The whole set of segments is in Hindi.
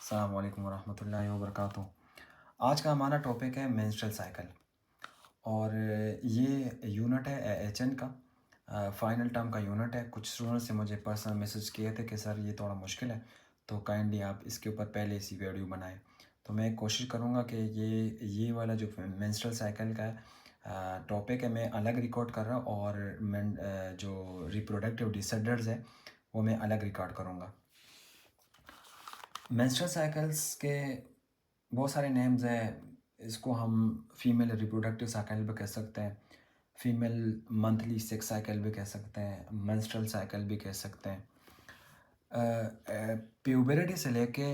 अस्सलाम वालेकुम वरहमतुल्लाहि वबरकातुहू। आज का हमारा टॉपिक है मेंस्ट्रुअल साइकिल और ये यूनिट है एएचएन का फाइनल टर्म का यूनिट है। कुछ स्टूडेंट्स ने मुझे पर्सनल मैसेज किए थे कि सर ये थोड़ा मुश्किल है, तो काइंडली आप इसके ऊपर पहले इसी वीडियो बनाएं। तो मैं कोशिश करूँगा कि ये वाला जो मेंस्ट्रुअल साइकिल का टॉपिक है मैं अलग रिकॉर्ड कर रहा हूँ और जो रिप्रोडक्टिव डिसऑर्डर्स है वो मैं अलग रिकॉर्ड करूँगा। मेंस्ट्रुअल साइकिल्स के बहुत सारे नेम्स हैं। इसको हम फीमेल रिप्रोडक्टिव साइकिल भी कह सकते हैं, फीमेल मंथली सेक्स साइकिल भी कह सकते हैं, मेंस्ट्रुअल साइकिल भी कह सकते हैं। प्यूबरिटी से लेके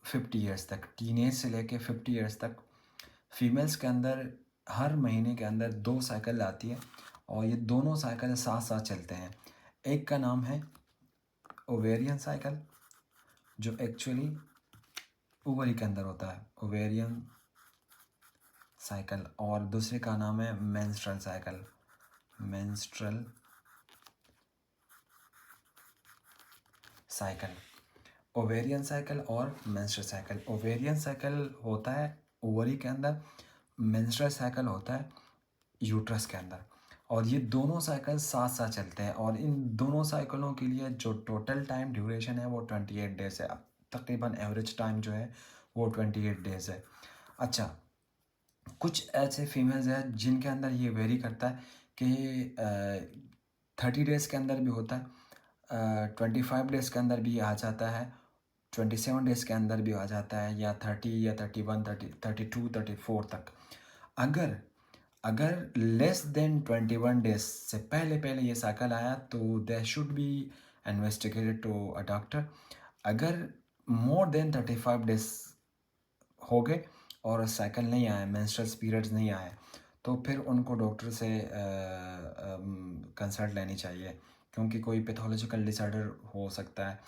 50 इयर्स तक, टीनेज से लेके 50 इयर्स तक फीमेल्स के अंदर हर महीने के अंदर 2 साइकिल आती है और ये दोनों साइकिल साथ साथ चलते हैं। एक का नाम है ओवेरियन साइकिल जो एक्चुअली ओवरी के अंदर होता है, ओवेरियन साइकिल, और दूसरे का नाम है menstrual cycle, menstrual cycle. Ovarian cycle और मेंस्ट्रुअल साइकिल। ओवेरियन साइकिल होता है ओवरी के अंदर, मेंस्ट्रुअल साइकिल होता है यूट्रस के अंदर, और ये दोनों साइकिल साथ साथ चलते हैं। और इन दोनों साइकिलों के लिए जो टोटल टाइम ड्यूरेशन है वो 28 डेज है। तकरीबन एवरेज टाइम जो है वो 28 डेज है। अच्छा, कुछ ऐसे फीमेल्स हैं जिनके अंदर ये वेरी करता है कि 30 डेज़ के अंदर भी होता है, 25 डेज़ के अंदर भी आ जाता है, 27 डेज़ के अंदर भी आ जाता है, या 30 या 31 32 34 तक। अगर अगर लेस देन 21 डेज से पहले पहले ये साइकिल आया तो they should be investigated to a doctor. अगर मोर देन 35 डेज हो गए और साइकिल नहीं आया, मेंस्ट्रुअल पीरियड्स नहीं आए, तो फिर उनको डॉक्टर से कंसल्ट लेनी चाहिए, क्योंकि कोई पैथोलॉजिकल डिसऑर्डर हो सकता है,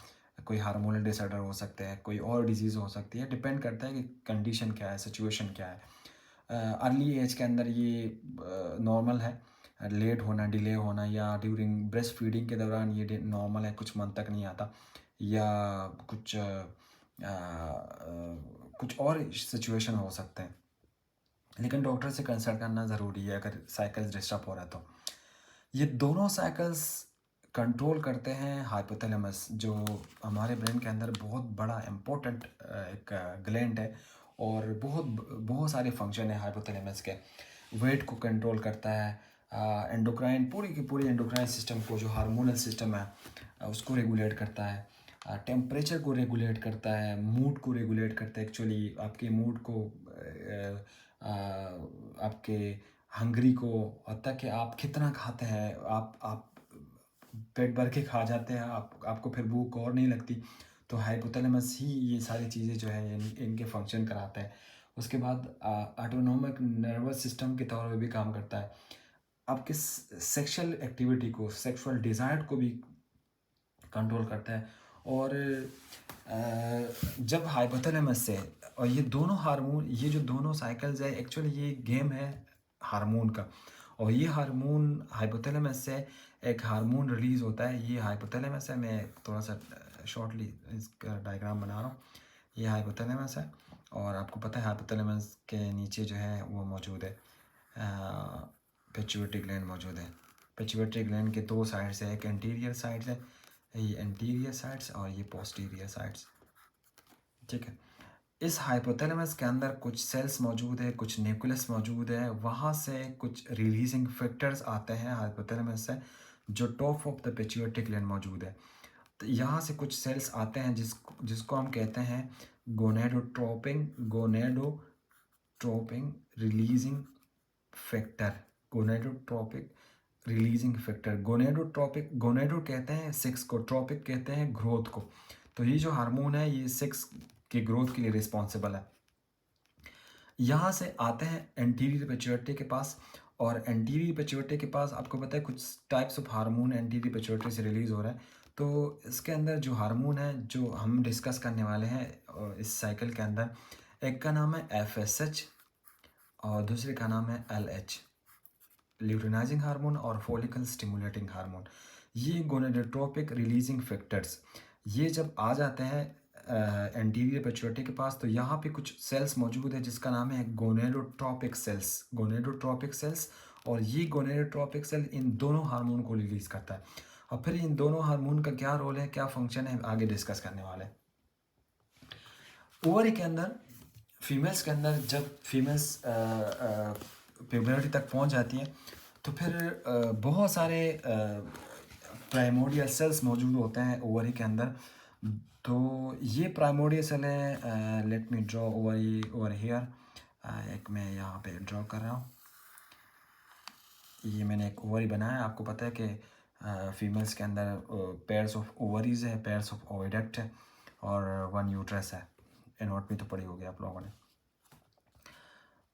कोई हार्मोनल डिसऑर्डर हो सकते हैं, कोई और डिजीज़ हो सकती है। डिपेंड करता है कि कंडीशन क्या है, सिचुएशन क्या है। अर्ली एज के अंदर ये नॉर्मल है, लेट होना, डिले होना, या ड्यूरिंग ब्रेस्ट फीडिंग के दौरान ये नॉर्मल है, कुछ मंथ तक नहीं आता, या कुछ कुछ और सिचुएशन हो सकते हैं। लेकिन डॉक्टर से कंसल्ट करना ज़रूरी है अगर साइकिल्स डिस्टर्ब हो रहा है तो। ये दोनों साइकिल्स कंट्रोल करते हैं हाइपोथैलेमस, जो हमारे ब्रेन के अंदर बहुत बड़ा इम्पोर्टेंट एक ग्लैंड है, और बहुत बहुत सारे फंक्शन है हाइपोथैलेमस के। वेट को कंट्रोल करता है, एंडोक्राइन, पूरी की पूरी एंडोक्राइन सिस्टम को, जो हार्मोनल सिस्टम है उसको रेगुलेट करता है, टेम्परेचर को रेगुलेट करता है, मूड को रेगुलेट करता है। एक्चुअली आपके मूड को, आपके हंगरी को, होता कि आप कितना खाते हैं, आप पेट भर के खा जाते हैं, आपको फिर भूख और नहीं लगती। तो हाइपोथैलेमस ही ये सारी चीज़ें जो है इनके फंक्शन कराता है। उसके बाद ऑटोनोमिक नर्वस सिस्टम के तौर पे भी काम करता है, आपके सेक्सुअल एक्टिविटी को, सेक्सुअल डिज़ायर को भी कंट्रोल करता है। और जब हाइपोथैलेमस से, और ये दोनों हार्मोन, ये जो दोनों साइकिल्स है, एक्चुअली ये गेम है हार्मोन का, और ये हार्मोन हाइपोथैलेमस से एक हार्मोन रिलीज़ होता है। ये हाइपोथैलेमस है, मैं थोड़ा सा शॉर्टली इसका डायग्राम बना रहा हूँ। ये हाइपोथैलेमस है, और आपको पता है हाइपोथैलेमस के नीचे जो है वो मौजूद है, पिट्यूटरी ग्लैंड मौजूद है। पिट्यूटरी ग्लैंड के दो साइड्स है, एक एंटीरियर साइड्स है, ये एंटीरियर साइड्स, और ये पोस्टीरियर साइड्स, ठीक है। इस हाइपोथैलेमस के अंदर कुछ सेल्स मौजूद है, कुछ न्यूक्लियस मौजूद है, वहाँ से कुछ रिलीजिंग फैक्टर्स आते हैं हाइपोथैलेमस से, जो top of the pituitary gland मौजूद है। तो यहाँ से कुछ सेल्स आते हैं जिसको हम कहते हैं gonadotropin releasing factor. Gonadotropic releasing factor, गोनेडो कहते हैं सेक्स को, ट्रोपिक कहते हैं ग्रोथ को। तो ये जो हार्मोन है ये सेक्स की ग्रोथ के लिए रिस्पॉन्सिबल है। यहाँ से आते हैं एंटीरियर पिट्यूटरी के पास, और एंटीरियर पिट्यूटरी के पास आपको पता है कुछ types of hormone anterior pituitary से रिलीज़ हो रहा है। तो इसके अंदर जो हार्मोन है जो हम डिस्कस करने वाले हैं इस साइकिल के अंदर, एक का नाम है FSH और दूसरे का नाम है LH, ल्यूटिनाइजिंग हार्मोन और फॉलिकल स्टिमुलेटिंग हार्मोन। ये गोनेडोट्रोपिक रिलीजिंग फैक्टर्स, ये जब आ जाते हैं एंटीरियर पिट्यूटरी के पास, तो यहाँ पे कुछ सेल्स मौजूद है जिसका नाम है गोनेडोट्रोपिक सेल्स। गोनेडोट्रोपिक सेल्स, और ये गोनेडोट्रोपिक सेल इन दोनों हार्मोन को रिलीज़ करता है। और फिर इन दोनों हार्मोन का क्या रोल है, क्या फंक्शन है, आगे डिस्कस करने वाले हैं। ओवरी के अंदर, फीमेल्स के अंदर, जब फीमेल्स प्यूबर्टी तक पहुंच जाती हैं तो फिर बहुत सारे प्राइमोडियल सेल्स मौजूद होते हैं ओवरी के अंदर। तो ये प्राइमोडियल सेल है, let me draw ovary over here. एक मैं यहाँ पे ड्रॉ कर रहा हूँ। ये मैंने एक ओवरी बनाया। आपको पता है कि फीमेल्स के अंदर पेयर्स ऑफ ओवरीज है, पेयर्स ऑफ ओविडक्ट है, और वन यूट्रस है। एनॉटमी तो पढ़ी होगी आप लोगों ने।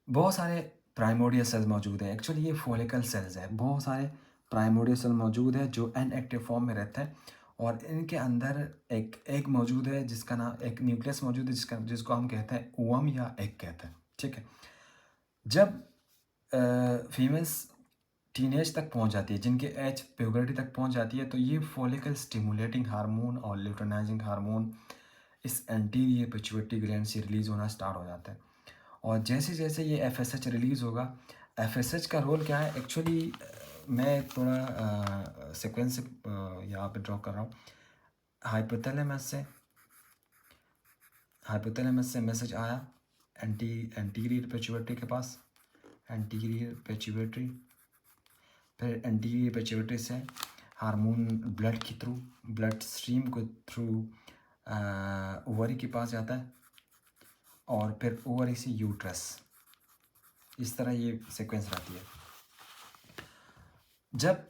बहुत सारे प्राइमोडियल सेल्स मौजूद हैं। एक्चुअली ये फॉलिकल सेल्स है। बहुत सारे प्राइमोडियल सेल मौजूद है जो इनएक्टिव फॉर्म में रहते हैं, और इनके अंदर एक एग मौजूद है जिसका नाम, एक न्यूक्लियस मौजूद है जिसको हम कहते हैं ओवम या एग कहते हैं। ठीक है। जब फीमेल्स टीनेज तक पहुंच जाती है, जिनके एज प्यूबर्टी तक पहुंच जाती है, तो ये फॉलिकल स्टिमुलेटिंग हार्मोन और ल्यूटेनाइजिंग हार्मोन इस एंटीरियर पिट्यूटरी ग्लैंड से रिलीज़ होना स्टार्ट हो जाता है। और जैसे जैसे ये एफएसएच रिलीज़ होगा, एफएसएच का रोल क्या है एक्चुअली, मैं थोड़ा सीक्वेंस यहाँ पे ड्रॉ कर रहा हूँ। हाइपोथैलेमस से मैसेज आया एंटीरियर पिट्यूटरी के पास, एंटीरियर पिट्यूटरी, फिर एंटीरियर पिट्यूटरी से हार्मोन ब्लड के थ्रू, ब्लड स्ट्रीम को थ्रू ओवरी के पास जाता है, और फिर ओवरी से यूट्रस। इस तरह ये सीक्वेंस रहती है। जब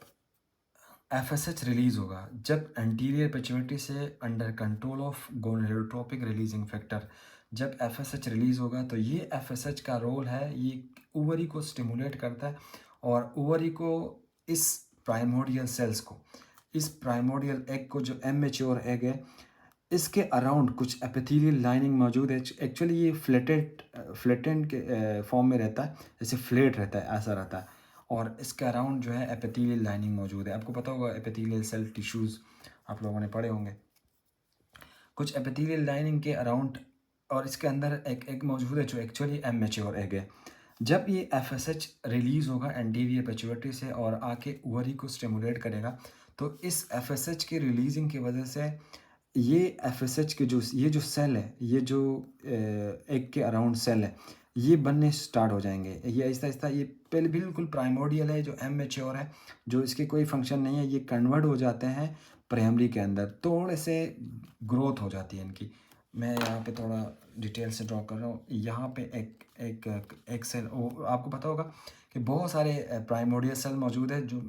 एफएसएच रिलीज़ होगा, जब एंटीरियर पिट्यूटरी से under control of gonadotropic releasing factor, जब एफएसएच रिलीज़ होगा, तो ये एफएसएच का रोल है, ये ओवरी को स्टिमुलेट करता है, और ओवरी को, इस प्राइमोडियल सेल्स को, इस प्राइमोडियल एग को, जो इमैच्योर एग है, इसके अराउंड कुछ एपिथेलियल लाइनिंग मौजूद है। एक्चुअली ये फ्लैटेंड के फॉर्म में रहता है, जैसे फ्लैट रहता है, ऐसा रहता है, और इसके अराउंड जो है एपिथेलियल लाइनिंग मौजूद है। आपको पता होगा एपिथेलियल सेल टिश्यूज़ आप लोगों ने पढ़े होंगे। कुछ एपिथेलियल लाइनिंग के अराउंड, और इसके अंदर एक एग मौजूद है जो एक्चुअली इमैच्योर एग है। जब ये एफएसएच रिलीज़ होगा एंटीरियर पिट्यूटरी से और आके ओवरी को स्टिमुलेट करेगा, तो इस एफएसएच के रिलीजिंग की वजह से ये एफएसएच के ये जो सेल है, ये जो एग के अराउंड सेल है, ये बनने स्टार्ट हो जाएंगे। ये आहिस्ता आहिस्ता, ये पहले बिल्कुल प्राइमोडियल है, जो इमैच्योर है, जो इसके कोई फंक्शन नहीं है, ये कन्वर्ट हो जाते हैं प्राइमरी के अंदर, थोड़े से ग्रोथ हो जाती है इनकी। मैं यहाँ पे थोड़ा डिटेल से ड्रॉ कर रहा हूँ। यहाँ पे एक सेल, आपको पता होगा कि बहुत सारे प्राइमोडियल सेल मौजूद है, जो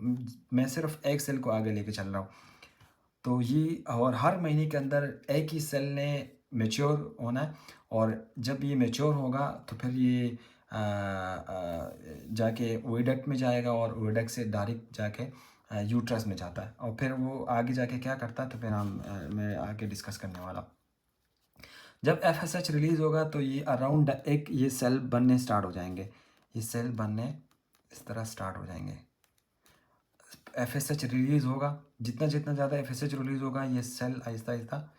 मैं सिर्फ एक सेल को आगे लेके चल रहा हूँ। तो ये, और हर महीने के अंदर एक ही सेल ने मैच्योर होना है, और जब ये मैच्योर होगा तो फिर ये जाके ओविडक्ट में जाएगा, और ओविडक्ट से डायरेक्ट जाके यूट्रस में जाता है, और फिर वो आगे जाके क्या करता है, तो फिर मैं आगे डिस्कस करने वाला। जब एफएसएच रिलीज़ होगा, तो ये अराउंड एक ये सेल बनने स्टार्ट हो जाएंगे। ये सेल बनने इस तरह स्टार्ट हो जाएंगे। एफएसएच रिलीज़ होगा, जितना जितना ज़्यादा एफएसएच रिलीज़ होगा, ये सेल आहिस्ता आहिस्ता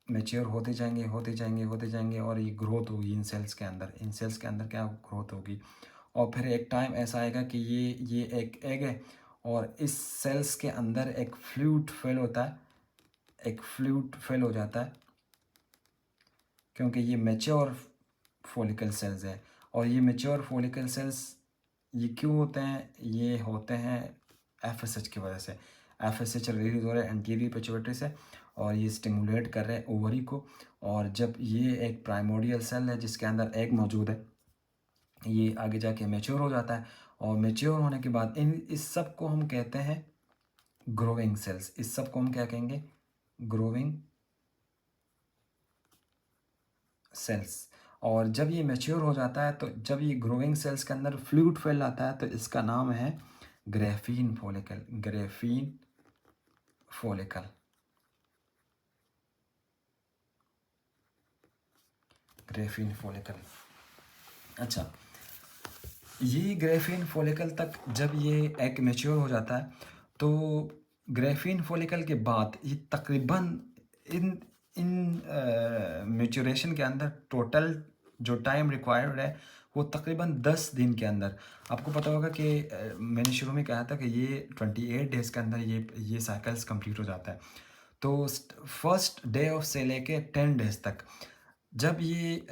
मैच्योर होते जाएंगे, होते जाएंगे, होते जाएंगे, और ये ग्रोथ होगी इन सेल्स के अंदर। इन सेल्स के अंदर क्या ग्रोथ होगी, और फिर एक टाइम ऐसा आएगा कि ये एक एग है, और इस सेल्स के अंदर एक फ्लूइड फेल होता है, एक फ्लूइड फेल हो जाता है, क्योंकि ये मैच्योर फॉलिकल सेल्स है। और ये मैच्योर फॉलिकल सेल्स ये क्यों होते हैं, ये होते हैं एफएसएच की वजह से। एफएसएच रिलीज हो रहा है एंटीरियर पिट्यूटरी से, और ये स्टिमुलेट कर रहे हैं ओवरी को। और जब ये एक प्राइमोडियल सेल है जिसके अंदर एग मौजूद है, ये आगे जाके मैच्योर हो जाता है, और मैच्योर होने के बाद इस सब को हम कहते हैं ग्रोइंग सेल्स। इस सब को हम क्या कहेंगे, ग्रोइंग सेल्स। और जब ये मैच्योर हो जाता है, तो जब ये ग्रोइंग सेल्स के अंदर फ्लूइड फैल आता है, तो इसका नाम है graphene follicle. Graphene follicle, graphene follicle. अच्छा, ये ग्रेफीन फॉलिकल तक जब ये एग मैच्योर हो जाता है, तो ग्रेफीन फॉलिकल के बाद ये तकरीबन इन मैच्योरेशन के अंदर टोटल जो टाइम रिक्वायर्ड है वो तकरीबन 10 दिन के अंदर। आपको पता होगा कि मैंने शुरू में कहा था कि ये 28 डेज़ के अंदर ये साइकिल्स कंप्लीट हो जाता है। तो फर्स्ट डे ऑफ से लेके 10 डेज़ तक जब ये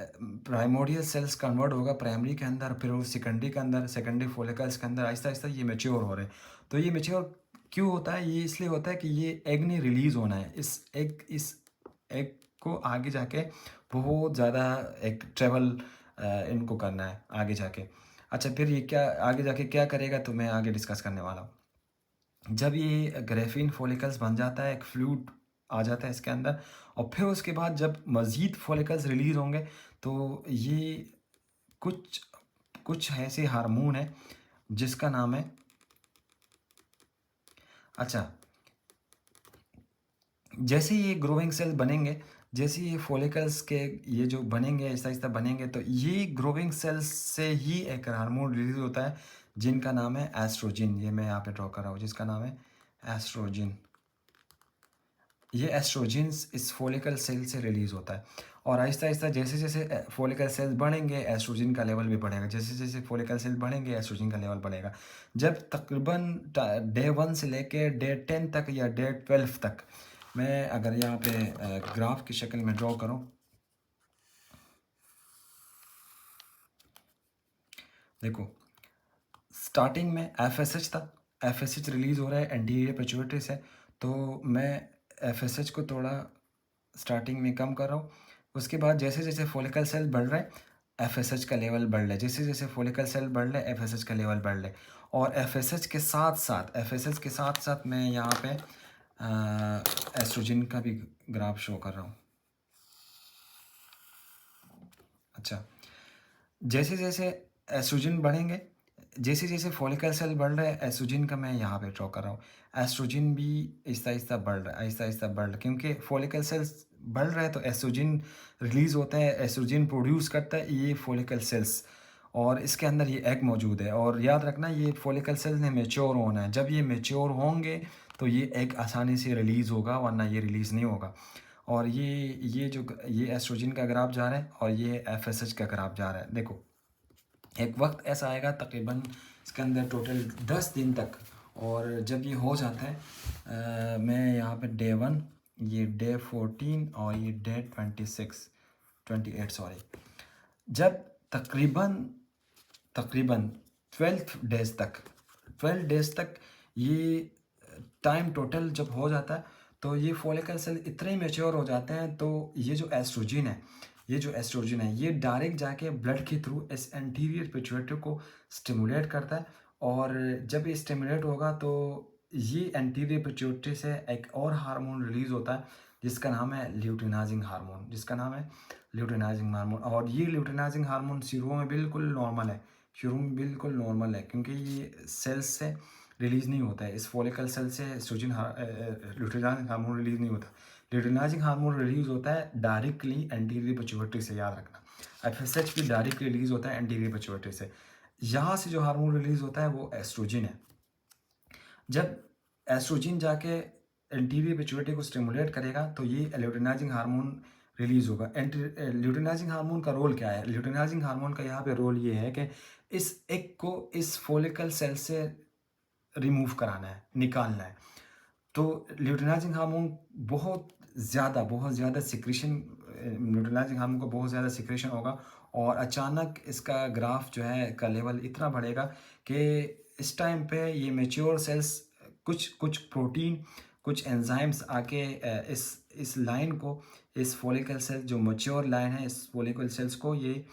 प्राइमोर्डियल सेल्स कन्वर्ट होगा प्राइमरी के अंदर, फिर वो सेकेंडरी के अंदर, सेकेंडरी फोलिकल्स के अंदर आहिस्ता आहिस्ता ये मैच्योर हो रहे हैं। तो ये मैच्योर क्यों होता है? ये इसलिए होता है कि ये एग ने रिलीज़ होना है। इस एग को आगे जाके बहुत ज़्यादा एक ट्रेवल इनको करना है आगे जाके। अच्छा, फिर ये क्या आगे जाके क्या करेगा तो मैं आगे डिस्कस करने वाला हूँ। जब ये ग्रेफीन फॉलिकल्स बन जाता है, एक फ्लूइड आ जाता है इसके अंदर, और फिर उसके बाद जब मज़ीद फॉलिकल्स रिलीज़ होंगे तो ये कुछ कुछ ऐसे हार्मोन है जिसका नाम है, अच्छा, जैसे ये ग्रोइंग सेल बनेंगे, जैसे ये फॉलिकल्स के ये जो बनेंगे आहिस्ता आहिस्ता बनेंगे, तो ये ग्रोइंग सेल्स से ही एक हार्मोन रिलीज होता है जिनका नाम है एस्ट्रोजन। ये मैं यहाँ पे ड्रॉ कर रहा हूँ जिसका नाम है एस्ट्रोजन। ये एस्ट्रोजन इस फॉलिकल सेल से रिलीज होता है, और आहिस्ता आहिस्ता जैसे जैसे फॉलिकल सेल्स बढ़ेंगे एस्ट्रोजन का लेवल भी बढ़ेगा। जैसे जैसे फॉलिकल सेल बढ़ेंगे एस्ट्रोजन का लेवल बढ़ेगा। जब तकरीबन डे 1 से लेके डे 10 तक या डे 12 तक, मैं अगर यहाँ पे ग्राफ की शक्ल में ड्रॉ करूँ, देखो स्टार्टिंग में एफ था, एफ रिलीज़ हो रहा है एंटीरियर पिट्यूटरी से, तो मैं एफ को थोड़ा स्टार्टिंग में कम कर रहा हूँ। उसके बाद जैसे जैसे फॉलिकल सेल बढ़ रहे हैं एफ का लेवल बढ़ रहा है, जैसे जैसे फॉलिकल सेल बढ़ रहे हैं एफ का लेवल बढ़ रहा है। और एफ के साथ साथ मैं यहाँ पे एस्ट्रोजन का भी ग्राफ शो कर रहा हूँ। अच्छा, जैसे जैसे एस्ट्रोजन बढ़ेंगे, जैसे जैसे फॉलिकल सेल बढ़ रहा है एस्ट्रोजन का मैं यहाँ पे ड्रॉ कर रहा हूँ, एस्ट्रोजन भी आहिस्ता आहिस्ता बढ़ रहा है, आहिस्ता आहिस्ता बढ़ रहा है, क्योंकि फॉलिकल सेल्स बढ़ रहा है तो एस्ट्रोजन रिलीज़ होता है, एस्ट्रोजन प्रोड्यूस करता है ये फॉलिकल सेल्स, और इसके अंदर ये एग मौजूद है। और याद रखना ये फॉलिकल सेल्स ने मेच्योर होना है, जब ये मेच्योर होंगे तो ये एग आसानी से रिलीज़ होगा, वरना ये रिलीज़ नहीं होगा। और ये एस्ट्रोजन का ग्राफ जा रहा है और ये एफ का ग्राफ जा रहा है। देखो एक वक्त ऐसा आएगा तकरीबन इसके अंदर टोटल 10 दिन तक, और जब ये हो जाता है मैं यहाँ पे डे 1, ये डे 14 और ये डे 28 सॉरी, जब तकरीबन तकरीबन 12 डेज तक ये टाइम टोटल जब हो जाता है तो ये फॉलिकल सेल इतने ही मेच्योर हो जाते हैं, तो ये जो एस्ट्रोजन है ये डायरेक्ट जाके ब्लड के थ्रू इस एंटीरियर पिट्यूटरी को स्टिमुलेट करता है, और जब ये स्टिमुलेट होगा तो ये एंटीरियर पिट्यूटरी से एक और हार्मोन रिलीज होता है जिसका नाम है ल्यूटिनाइजिंग हार्मोन। और ये ल्यूटिनाइजिंग हार्मोन शुरू में बिल्कुल नॉर्मल है क्योंकि ये सेल्स से रिलीज़ नहीं होता है, इस फॉलिकल सेल से एस्ट्रोजन ल्यूटिनाइजिंग हार्मोन रिलीज़ नहीं होता। ल्यूटिनाइजिंग हार्मोन रिलीज़ होता है डायरेक्टली एंटीरियर पिट्यूटरी से, याद रखना। एफएसएच भी डायरेक्ट रिलीज़ होता है एंटीरियर पिट्यूटरी से। यहाँ से जो हार्मोन रिलीज़ होता है वो एस्ट्रोजन है। जब एस्ट्रोजन जाके एंटीरियर पिट्यूटरी को स्टिमुलेट करेगा तो ये ल्यूटिनाइजिंग हार्मोन रिलीज़ होगा। ल्यूटिनाइजिंग हार्मोन का रोल क्या है? ल्यूटिनाइजिंग हार्मोन का यहाँ पे रोल ये है कि इस एग को इस फॉलिकल सेल से रिमूव कराना है, निकालना है। तो ल्यूटिनाइजिंग हार्मोन बहुत ज़्यादा सिक्रेशन, ल्यूटिनाइजिंग हार्मोन को बहुत ज़्यादा सिक्रेशन होगा, और अचानक इसका ग्राफ जो है का लेवल इतना बढ़ेगा कि इस टाइम पे ये मेच्योर सेल्स कुछ कुछ प्रोटीन, कुछ एंजाइम्स आके इस लाइन को, इस फॉलिकल सेल जो मेच्योर लाइन है इस फॉलिकल सेल्स को ये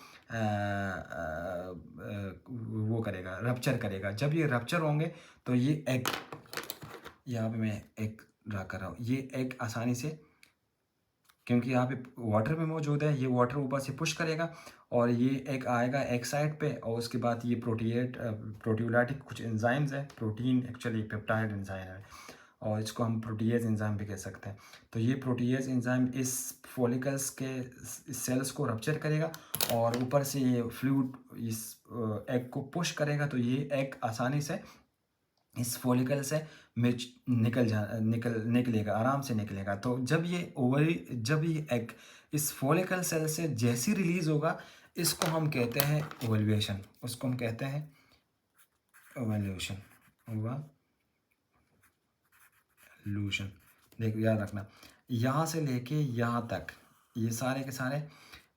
वो करेगा, रप्चर करेगा। जब ये रप्चर होंगे तो ये एग, यहाँ पे मैं एग ड्रा कर रहा हूँ, ये एग आसानी से, क्योंकि यहाँ पे वाटर में मौजूद है, ये वाटर ऊपर से पुश करेगा और ये एग आएगा एक साइड पे, और उसके बाद ये प्रोटियोलाइटिक कुछ एंजाइम्स है, प्रोटीन एक्चुअली पेप्टाइड एंजाइम है, और इसको हम प्रोटीएज एंजाइम भी कह सकते हैं। तो ये प्रोटीएज एंजाइम इस फॉलिकल्स के सेल्स को रप्चर करेगा और ऊपर से ये फ्लूइड इस एग को पुश करेगा, तो ये एग आसानी से इस फॉलिकल से निकलेगा, आराम से निकलेगा। तो जब ये ओवरी जब ये एग इस फॉलिकल सेल से जैसे रिलीज होगा, इसको हम कहते हैं ओवल्यूशन। उसको हम कहते हैं ओवल्यूशन। ओवल्यूशन, देख याद रखना, यहाँ से लेके यहाँ तक ये सारे के सारे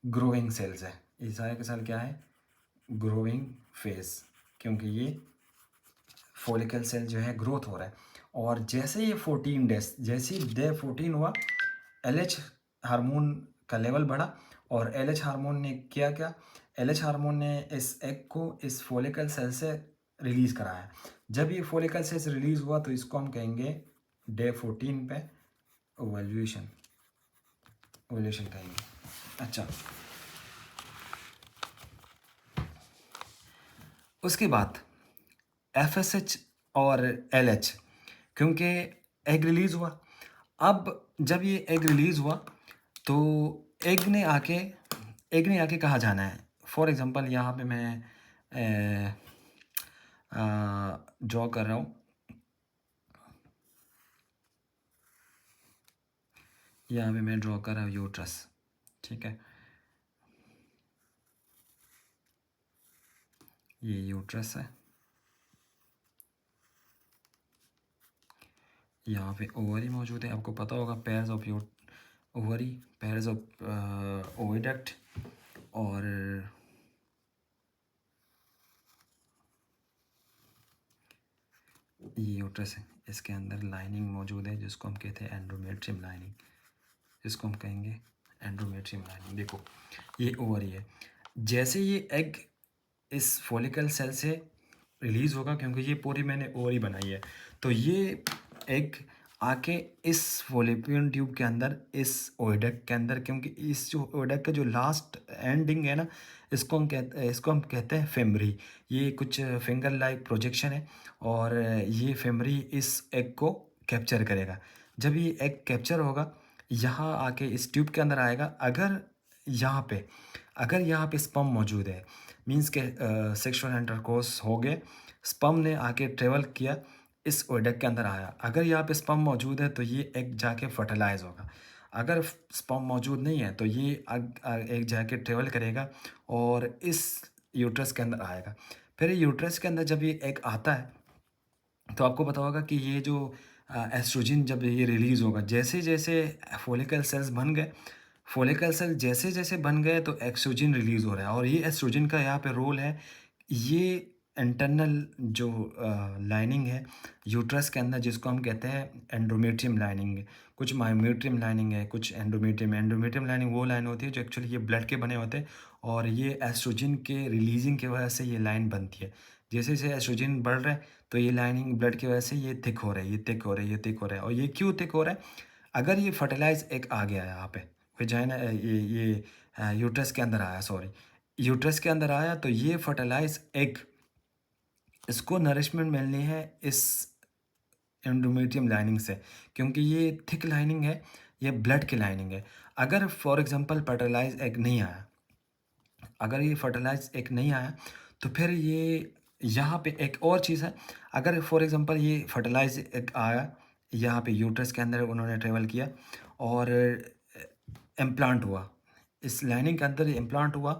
ग्रोइंग सेल्स है। ये सारे के सारे क्या है? ग्रोइंग फेज, क्योंकि ये फॉलिकल सेल जो है ग्रोथ हो रहा है। और जैसे ये 14 डेज, जैसे ही डे 14 हुआ, LH हार्मोन का लेवल बढ़ा। और LH हार्मोन ने किया क्या? LH हार्मोन ने इस एग को इस फॉलिकल सेल से रिलीज कराया। जब ये फॉलिकल सेल से रिलीज हुआ तो इसको हम कहेंगे डे 14 पे ओवल्यूशन, ओवल्यूशन कहेंगे। अच्छा, उसके बाद FSH और LH, क्योंकि एग रिलीज़ हुआ। अब जब ये एग रिलीज़ हुआ तो एग ने आके कहाँ जाना है? फॉर एग्ज़ाम्पल यहाँ पे मैं ड्रॉ कर रहा हूँ, यहाँ पे मैं ड्रॉ कर रहा हूँ यूट्रस, ठीक है। ये यूट्रस है, यहाँ पे ओवरी मौजूद है। आपको पता होगा pairs of ovary, pairs of oviduct, और ये यूट्रस है। इसके अंदर लाइनिंग मौजूद है जिसको हम कहते हैं एंडोमेट्रियम लाइनिंग, जिसको हम कहेंगे एंडोमेट्रियम लाइनिंग। देखो ये ओवरी है। जैसे ये एग इस फॉलिकल सेल से रिलीज़ होगा, क्योंकि ये पूरी मैंने ओवरी बनाई है, तो ये एग आके इस फॉलोपियन ट्यूब के अंदर, इस ओविडक्ट के अंदर, क्योंकि इस जो ओविडक्ट का जो लास्ट एंडिंग है ना, इसको हम कहते हैं फेमरी। ये कुछ फिंगर लाइक प्रोजेक्शन है, और ये फेमरी इस एग को कैप्चर करेगा। जब ये एग कैप्चर होगा, यहाँ आके इस ट्यूब के अंदर आएगा। अगर यहाँ पे स्पर्म मौजूद है, मींस के सेक्सुअल इंटरकोर्स हो गए, स्पर्म ने आके ट्रेवल किया, इस ओडक के अंदर आया। अगर यहाँ पे स्पर्म मौजूद है तो ये एग जाके फर्टिलाइज होगा। अगर स्पर्म मौजूद नहीं है तो ये एग जाके ट्रेवल करेगा और इस यूट्रस के अंदर आएगा। फिर यूट्रस के अंदर जब ये एग आता है तो आपको पता होगा कि ये जो एस्ट्रोजन जब ये रिलीज़ होगा, जैसे जैसे फॉलिकल सेल्स बन गए, फॉलिकल सेल जैसे जैसे बन गए तो एस्ट्रोजन रिलीज़ हो रहा है। और ये एस्ट्रोजन का यहाँ पे रोल है, ये इंटरनल जो लाइनिंग है यूट्रस के अंदर, जिसको हम कहते हैं एंडोमेट्रियम लाइनिंग। कुछ मायोमेट्रियम लाइनिंग है, कुछ एंडोमेट्रियम लाइनिंग वो लाइन होती है जो एक्चुअली ये ब्लड के बने होते हैं, और ये एस्ट्रोजन के रिलीजिंग की वजह से ये लाइन बनती है। जैसे जैसे एस्ट्रोजन बढ़ रहा है तो ये लाइनिंग ब्लड की वजह से ये थिक हो रहा है, ये थिक हो रहा है, ये थिक हो रहा है। और ये क्यों थिक हो रहा है? अगर ये फर्टिलाइज एग आ गया यहाँ पे वेजाइना, ये यूट्रस के अंदर आया, सॉरी, यूट्रस के अंदर आया, तो ये फर्टिलाइज एग, इसको नरिशमेंट मिलनी है इस एंडोमेट्रियम लाइनिंग से, क्योंकि ये थिक लाइनिंग है, ये ब्लड की लाइनिंग है। अगर फॉर एग्जांपल फर्टिलाइज एग नहीं आया, अगर ये फर्टिलाइज एग नहीं आया, तो फिर ये यहाँ पे एक और चीज़ है। अगर फॉर एग्जांपल ये फर्टिलाइज एग आया, यहाँ पे यूट्रस के अंदर उन्होंने ट्रेवल किया और इम्प्लांट हुआ, इस लाइनिंग के अंदर इम्प्लांट हुआ,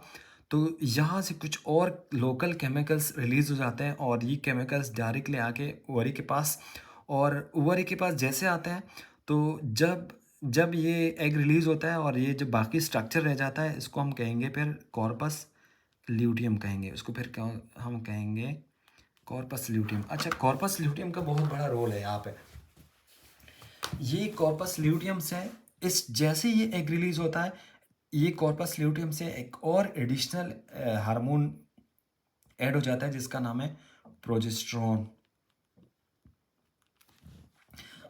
तो यहाँ से कुछ और लोकल केमिकल्स रिलीज़ हो जाते हैं, और ये केमिकल्स डायरेक्टली आके ओवरी के पास, और ओवरी के पास जैसे आते हैं तो जब जब ये एग रिलीज़ होता है और ये जो बाकी स्ट्रक्चर रह जाता है, इसको हम कहेंगे फिर कॉर्पस ल्यूटियम कहेंगे उसको। फिर क्या हम कहेंगे? Corpus luteum. अच्छा, कॉर्पस ल्यूटियम का बहुत बड़ा रोल है यहाँ पे। ये कॉर्पस ल्यूटियम से इस जैसे ये एग रिलीज होता है, ये कॉर्पस ल्यूटियम से एक और एडिशनल हार्मोन ऐड हो जाता है जिसका नाम है प्रोजेस्टेरोन।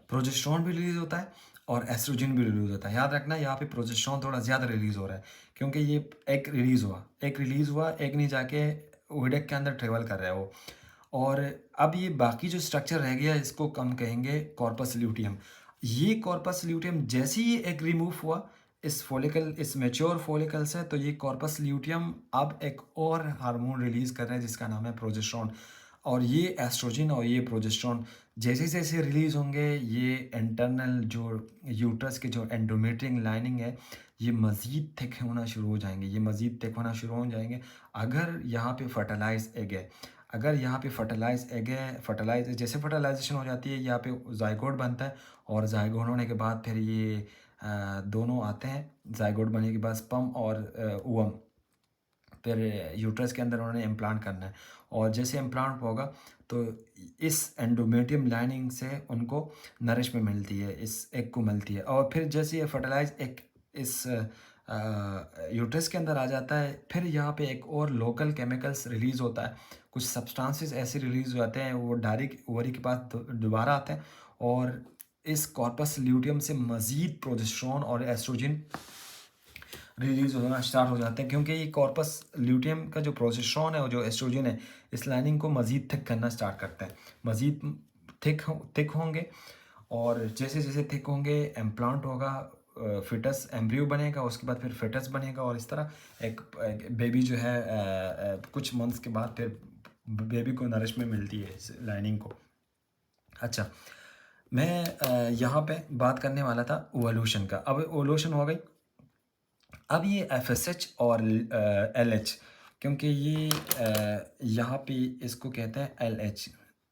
प्रोजेस्टेरोन भी रिलीज होता है और एस्ट्रोजन भी रिलीज होता है। याद रखना, यहाँ पे प्रोजेस्टेरोन थोड़ा ज़्यादा रिलीज हो रहा है, क्योंकि ये एग रिलीज हुआ, एग नहीं जाके ओविडक्ट के अंदर ट्रेवल कर रहा है वो। और अब ये बाकी जो स्ट्रक्चर रह गया, इसको हम कहेंगे कॉर्पस ल्यूटियम। ये कॉर्पस ल्यूटियम जैसे ही एग रिमूव हुआ इस फॉलिकल, इस मेच्योर फॉलिकल से, तो ये कॉर्पस ल्यूटियम अब एक और हार्मोन रिलीज कर रहा है जिसका नाम है प्रोजेस्टेरोन। और ये एस्ट्रोजन और ये प्रोजेस्टेरॉन जैसे जैसे रिलीज़ होंगे, ये इंटरनल जो यूट्रस की जो एंडोमेट्रियम लाइनिंग है, ये मज़ीद थिक होना शुरू हो जाएंगे, ये मज़ीद थिक होना शुरू हो जाएंगे। अगर यहाँ पे फर्टिलाइज एग है, अगर यहाँ पे फर्टिलाइज एग है, फर्टिलाइज जैसे फर्टिलाइजेशन हो जाती है, यहाँ पे जाइगोट बनता है और जाइगोट होने के बाद फिर ये दोनों आते हैं। जाइगोट बनने के बाद स्पर्म और ओवम फिर यूट्रस के अंदर उन्होंने इम्प्लांट करना है, और जैसे इम्प्लांट होगा तो इस एंडोमेट्रियम लाइनिंग से उनको नरिशमेंट मिलती है, इस एग को मिलती है। और फिर जैसे ये फर्टिलाइज एग इस यूट्रस के अंदर आ जाता है, फिर यहाँ पे एक और लोकल केमिकल्स रिलीज़ होता है, कुछ सब्सटेंसेस ऐसे रिलीज़ हो जाते हैं, वो डायरेक्ट ओवरी के पास दोबारा आते हैं, और इस कॉर्पस ल्यूटियम से मज़ीद प्रोजेस्टेरॉन और एस्ट्रोजन रिलीज होना स्टार्ट हो जाते हैं, क्योंकि ये कॉर्पस ल्यूटियम का जो प्रोजेस्टेरॉन है और जो एस्ट्रोजन है, इस लाइनिंग को मज़ीद थिक करना स्टार्ट करते हैं, मज़ीद थिक होंगे। और जैसे जैसे थिक होंगे, इम्प्लांट होगा, फिटस एम्ब्रियो बनेगा, उसके बाद फिर फिटस बनेगा, और इस तरह एक बेबी जो है कुछ मंथ्स के बाद फिर बेबी को नरिशमेंट मिलती है इस लाइनिंग को। अच्छा, मैं यहाँ पे बात करने वाला था ओवल्यूशन का। अब ओवल्यूशन हो गई, अब ये FSH और LH, क्योंकि ये यहाँ पे इसको कहते हैं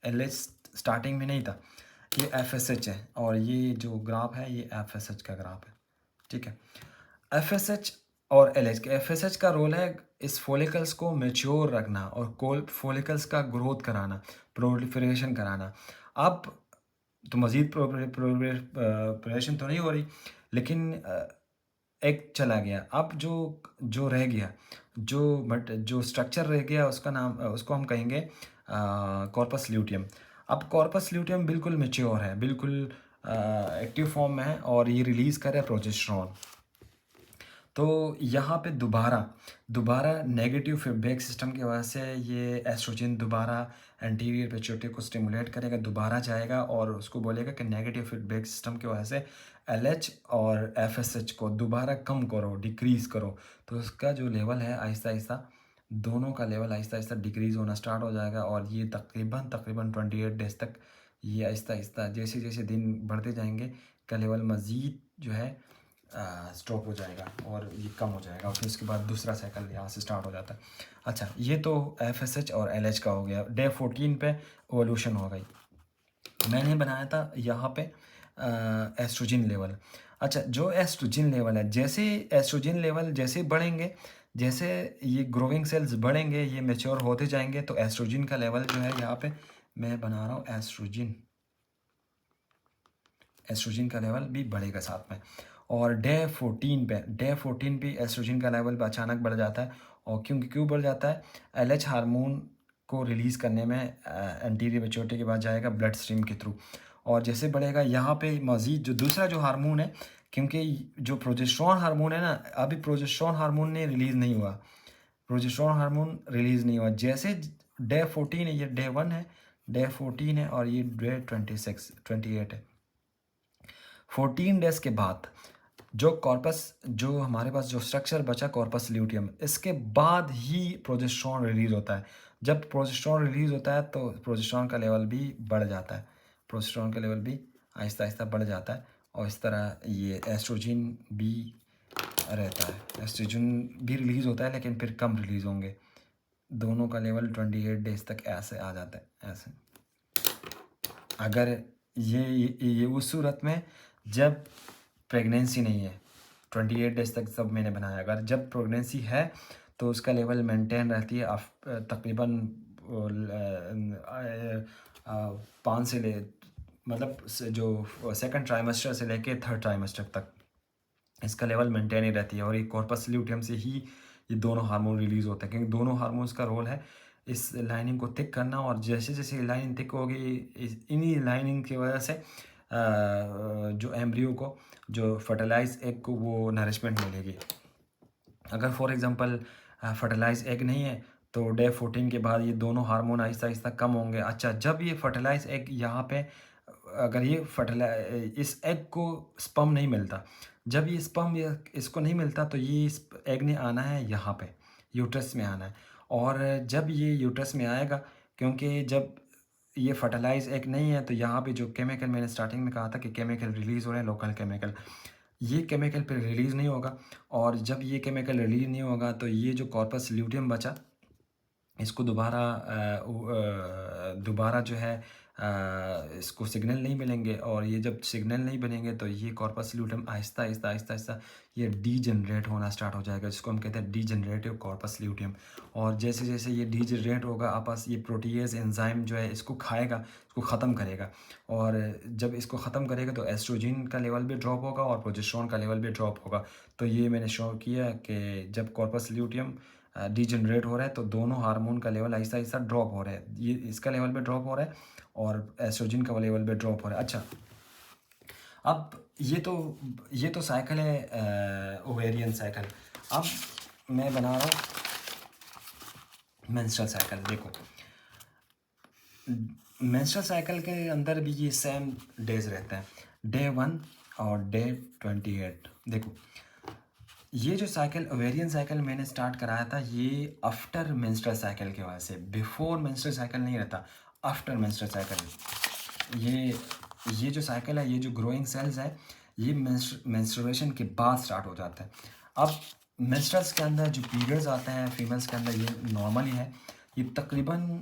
LH स्टार्टिंग में नहीं था, ये FSH है, और ये जो ग्राफ है ये FSH का ग्राफ है, ठीक है। FSH और LH के FSH का रोल है इस फोलिकल्स को मेच्योर रखना और फोलिकल्स का ग्रोथ कराना, प्रोलिफरेशन कराना। अब तो मज़ीद प्रोलिफरेशन तो नहीं हो रही, लेकिन एक चला गया। अब जो जो रह गया, जो स्ट्रक्चर रह गया, उसका नाम उसको हम कहेंगे कॉर्पस ल्यूटियम। अब कॉर्पस ल्यूटियम बिल्कुल मैच्योर है, बिल्कुल एक्टिव फॉर्म में है, और ये रिलीज़ कर रहा है प्रोजेस्टेरॉन। तो यहाँ पे दोबारा नेगेटिव फीडबैक सिस्टम की वजह से ये एस्ट्रोजन दोबारा एंटीरियर पिट्यूटरी को स्टिमुलेट करेगा, दोबारा जाएगा और उसको बोलेगा कि नेगेटिव फीडबैक सिस्टम की वजह से LH और FSH को दोबारा कम करो, डिक्रीज़ करो। तो उसका जो लेवल है आहिस्ता आहिस्ता, दोनों का लेवल आहिस्ता आहिस्ता डिक्रीज़ होना स्टार्ट हो जाएगा, और ये तकरीबन 28 डेज तक ये आहिस्ता आहिस्ता जैसे जैसे दिन बढ़ते जाएंगे का लेवल मज़ीद जो है स्टॉप हो जाएगा और ये कम हो जाएगा, और फिर उसके बाद दूसरा साइकिल यहाँ से स्टार्ट हो जाता है। अच्छा, ये तो FSH और LH का हो गया। डे 14 पे ओवल्यूशन हो गई। मैंने बनाया था यहाँ पे एस्ट्रोजन लेवल। अच्छा, जो एस्ट्रोजन लेवल है, जैसे एस्ट्रोजन लेवल जैसे बढ़ेंगे, जैसे ये ग्रोइंग सेल्स बढ़ेंगे, ये मेच्योर होते जाएंगे, तो एस्ट्रोजन का लेवल जो है यहाँ पे मैं बना रहा हूँ एस्ट्रोजन का लेवल भी बढ़ेगा साथ में। और डे 14 पे एस्ट्रोजन का लेवल अचानक बढ़ जाता है, और क्यों बढ़ जाता है, LH हार्मोन को रिलीज़ करने में एंटीरियर पिट्यूटरी के बाद जाएगा ब्लड स्ट्रीम के थ्रू, और जैसे बढ़ेगा यहाँ पे मज़ीद जो दूसरा जो हार्मोन है, क्योंकि जो प्रोजेस्टेरॉन हार्मोन है ना, अभी प्रोजेस्टेरॉन हार्मोन ने रिलीज़ नहीं हुआ, प्रोजेस्टेरॉन हार्मोन रिलीज़ नहीं हुआ। जैसे डे 14 है, ये डे 1 है, डे 14 है, और ये डे 28 है। 14 डेज के बाद जो हमारे पास जो स्ट्रक्चर बचा कॉर्पस ल्यूटियम, इसके बाद ही प्रोजेस्टेरॉन रिलीज़ होता है। जब प्रोजेस्टेरॉन रिलीज़ होता है तो प्रोजेस्टेरॉन का लेवल भी बढ़ जाता है, प्रोजेस्टेरॉन का लेवल भी आहिस्ता आहिस्ता बढ़ जाता है, और इस तरह ये एस्ट्रोजन भी रहता है। एस्ट्रोजन भी रिलीज़ होता है, लेकिन फिर कम रिलीज़ होंगे, दोनों का लेवल 28 डेज तक ऐसे आ जाता है। ऐसे अगर ये उस सूरत में जब प्रेगनेंसी नहीं है, 28 डेज तक सब मैंने बनाया। अगर जब प्रेगनेंसी है तो उसका लेवल मेंटेन रहती है तकरीबन 5 से ले मतलब जो सेकंड ट्राइमेस्टर से लेके थर्ड ट्राइमेस्टर तक इसका लेवल मेंटेन ही रहती है, और ये कॉर्पस ल्यूटियम से ही ये दोनों हार्मोन रिलीज़ होते हैं, क्योंकि दोनों हार्मोन्स का रोल है इस लाइनिंग को थिक करना, और जैसे जैसे लाइनिंग थिक होगी, इन्हीं लाइनिंग की वजह से जो एम्ब्रियो को, जो फर्टिलाइज एग को वो नरिशमेंट मिलेगी। अगर फॉर एग्जांपल फर्टिलाइज एग नहीं है तो डे 14 के बाद ये दोनों हार्मोन आहिस्ता आहिस्ता कम होंगे। अच्छा, जब ये फर्टिलाइज एग यहाँ पे अगर ये इस एग को स्पर्म नहीं मिलता, जब ये स्पर्म इसको नहीं मिलता, तो ये एग ने आना है यहाँ पे यूट्रस में आना है, और जब ये यूट्रस में आएगा क्योंकि जब ये फर्टिलाइज़ एग नहीं है तो यहाँ पे जो केमिकल मैंने स्टार्टिंग में कहा था कि केमिकल रिलीज़ हो रहे हैं, लोकल केमिकल, ये केमिकल फिर रिलीज़ नहीं होगा। और जब ये केमिकल रिलीज़ नहीं होगा तो ये जो कॉर्पस ल्यूटियम बचा, इसको दोबारा जो है इसको सिग्नल नहीं मिलेंगे, और ये जब सिग्नल नहीं बनेंगे तो ये कॉर्पस ल्यूटियम आहिस्ता आहिस्ता आहिस्ता आहिस्ता ये डीजनरेट होना स्टार्ट हो जाएगा, जिसको हम कहते हैं डीजनरेटिव कॉर्पस ल्यूटियम। और जैसे जैसे ये डीजनरेट होगा, आपस ये प्रोटीएज एंजाइम जो है इसको खाएगा, इसको ख़त्म करेगा। और जब इसको ख़त्म करेगा तो एस्ट्रोजन का लेवल भी ड्रॉप होगा और प्रोजेस्टेरोन का लेवल भी ड्रॉप होगा। तो ये मैंने शो किया कि जब कॉर्पस ल्यूटियम डीजनरेट हो रहा है तो दोनों हार्मोन का लेवल आहिस्ता आहिस्ता ड्रॉप हो रहा है, ये इसका लेवल भी ड्रॉप हो रहा है और एस्ट्रोजन का लेवल भी ड्रॉप हो रहा है। अच्छा, अब ये तो साइकिल है, ओवेरियन साइकिल। अब मैं बना रहा हूँ मेंस्ट्रुअल साइकिल। देखो, मेंस्ट्रुअल साइकिल के अंदर भी ये सेम डेज रहते हैं, डे 1 और डे 28। देखो, ये जो साइकिल ओवेरियन साइकिल मैंने स्टार्ट कराया था, ये आफ्टर मेंस्ट्रुअल साइकिल की वजह से, बिफोर मेंस्ट्रुअल साइकिल नहीं रहता, आफ्टर मेंस्ट्रुअल साइकिल। ये जो साइकिल है, ये जो ग्रोइंग सेल्स है, ये मेंस्ट्रुएशन के बाद स्टार्ट हो जाता है। अब मेंस्ट्रुअल्स के अंदर जो पीरियड्स आते हैं फीमेल्स के अंदर, ये नॉर्मल ही है, ये तकरीबन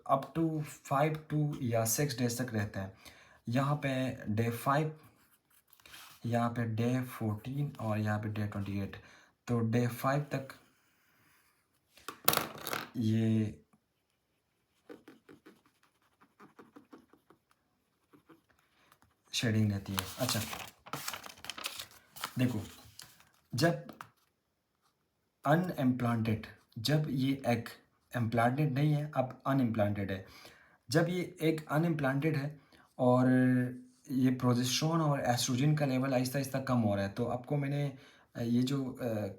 अप टू 5 टू या 6 डेज तक रहते हैं। यहाँ पे डे 5, यहाँ पे डे 14 और यहाँ पे डे 28। तो डे 5 तक ये शेडिंग रहती है। अच्छा, देखो, जब अनइम्प्लांटेड, जब ये एग इम्प्लांटेड नहीं है, अब अनइम्प्लांटेड है, जब ये एग अनइम्प्लांटेड है और ये प्रोजेस्टेरोन और एस्ट्रोजन का लेवल आहिस्ता आहिस्ता कम हो रहा है, तो आपको मैंने ये जो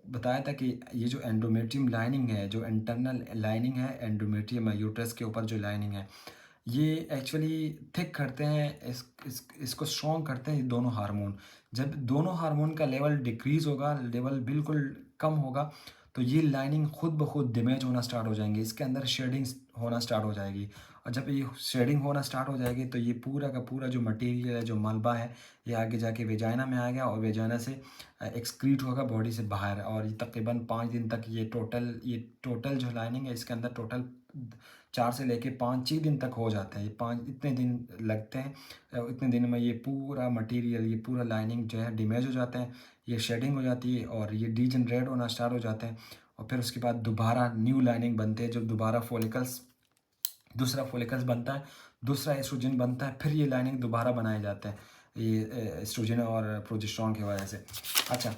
बताया था कि ये जो एंडोमेट्रियम लाइनिंग है, जो इंटरनल लाइनिंग है एंडोमेट्रियम यूट्रस के ऊपर जो लाइनिंग है, ये एक्चुअली थिक करते हैं, इसको स्ट्रॉन्ग करते हैं ये दोनों हार्मोन। जब दोनों हार्मोन का लेवल डिक्रीज़ होगा, लेवल बिल्कुल कम होगा, तो ये लाइनिंग खुद ब खुद डैमेज होना स्टार्ट हो जाएंगे, इसके अंदर शेडिंग्स होना स्टार्ट हो जाएगी। और जब ये शेडिंग होना स्टार्ट हो जाएगी तो ये पूरा का पूरा जो मटेरियल है, जो मलबा है, ये आगे जाके वेजाइना में आएगा और वेजाइना से एक्सक्रीट होगा बॉडी से बाहर। और ये तकरीबन 5 दिन तक ये टोटल जो लाइनिंग है, इसके अंदर टोटल 4 से लेके 5-6 दिन तक हो जाते हैं। ये 5 इतने दिन लगते हैं। इतने दिन में ये पूरा मटेरियल, ये पूरा लाइनिंग जो है डैमेज हो जाते हैं, ये शेडिंग हो जाती है और ये डीजनरेट होना स्टार्ट हो जाते हैं। और फिर उसके बाद दोबारा न्यू लाइनिंग बनते हैं, जब दोबारा दूसरा फॉलिकल्स बनता है, दूसरा एस्ट्रोजन बनता है, फिर ये लाइनिंग दोबारा बनाए जाते हैं, ये एस्ट्रोजन और प्रोजेस्टेरोन की वजह से। अच्छा,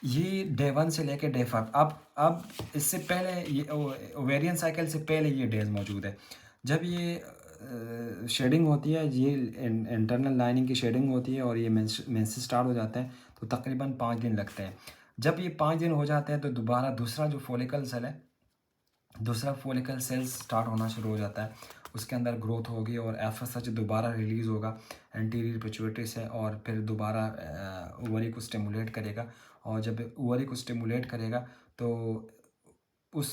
ये डे 1 से लेके डे 5। अब इससे पहले ये ओवेरियन साइकिल से पहले ये डेज मौजूद है। जब ये शेडिंग होती है, ये इंटरनल लाइनिंग की शेडिंग होती है और ये मेंसेस स्टार्ट हो जाते हैं, तो तकरीबन 5 दिन लगते हैं। जब ये 5 दिन हो जाते हैं तो दोबारा दूसरा जो फॉलिकल सेल है, दूसरा फॉलिकल सेल्स स्टार्ट होना शुरू हो जाता है, उसके अंदर ग्रोथ होगी और एफएसएच दोबारा रिलीज़ होगा एंटीरियर पिट्यूटरी से, और फिर दोबारा ओवरी को स्टिमुलेट करेगा। और जब ओवरी को स्टिमुलेट करेगा तो उस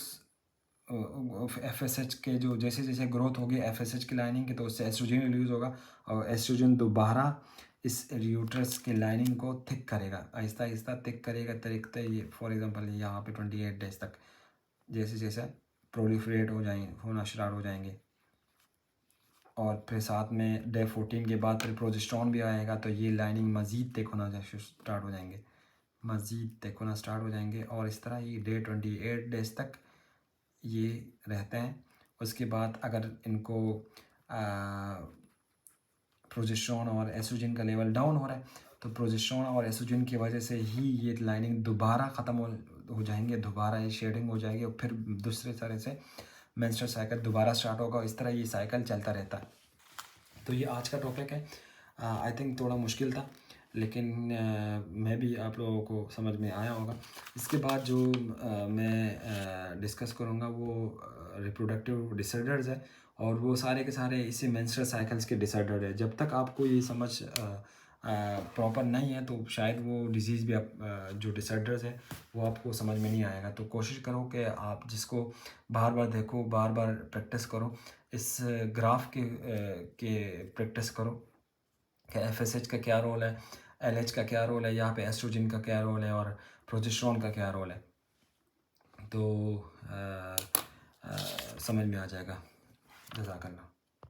एफएसएच के जो जैसे जैसे ग्रोथ होगी एफएसएच की लाइनिंग की, तो उससे एस्ट्रोजन रिलीज़ होगा और एस्ट्रोजन दोबारा इस यूट्रस की लाइनिंग को थिक करेगा, आहिस्ता आहिस्ता थिक करेगा तरीके। ये फॉर एग्जांपल यहाँ पे 28 डेज तक जैसे जैसे प्रोलिफरेट होना स्टार्ट हो जाएंगे। और फिर साथ में डे 14 के बाद फिर प्रोजेस्टेरोन भी आएगा, तो ये लाइनिंग मज़ीद थिक होना स्टार्ट हो जाएंगे, मज़ीद थिक होना स्टार्ट हो जाएंगे। और इस तरह ये डे 28 डेज तक ये रहते हैं। उसके बाद अगर इनको प्रोजेस्टेरोन और एस्ट्रोजन का लेवल डाउन हो रहा है, तो प्रोजेस्टेरोन और एस्ट्रोजन की वजह से ही ये लाइनिंग दोबारा ख़त्म हो जाएंगे, दोबारा ये शेडिंग हो जाएगी और फिर दूसरे तरह से मेंस्ट्रुअल साइकिल दोबारा स्टार्ट होगा। और इस तरह ये साइकिल चलता रहता है। तो ये आज का टॉपिक है। आई थिंक थोड़ा मुश्किल था, लेकिन मैं भी आप लोगों को समझ में आया होगा। इसके बाद जो मैं डिस्कस करूँगा वो रिप्रोडक्टिव डिसऑर्डर्स है, और वो सारे के सारे इसी मेंस्ट्रुअल साइकिल्स के डिसऑर्डर है। जब तक आपको ये समझ प्रॉपर नहीं है तो शायद वो डिज़ीज़ भी आप जो डिसऑर्डर्स है वो आपको समझ में नहीं आएगा। तो कोशिश करो कि आप जिसको बार बार देखो, बार बार प्रैक्टिस करो, इस ग्राफ के प्रैक्टिस करो कि एफएसएच का क्या रोल है, एलएच का क्या रोल है, यहाँ पे एस्ट्रोजन का क्या रोल है और प्रोजेस्टेरोन का क्या रोल है। तो समझ में आ जाएगा। जज़ाकल्लाह।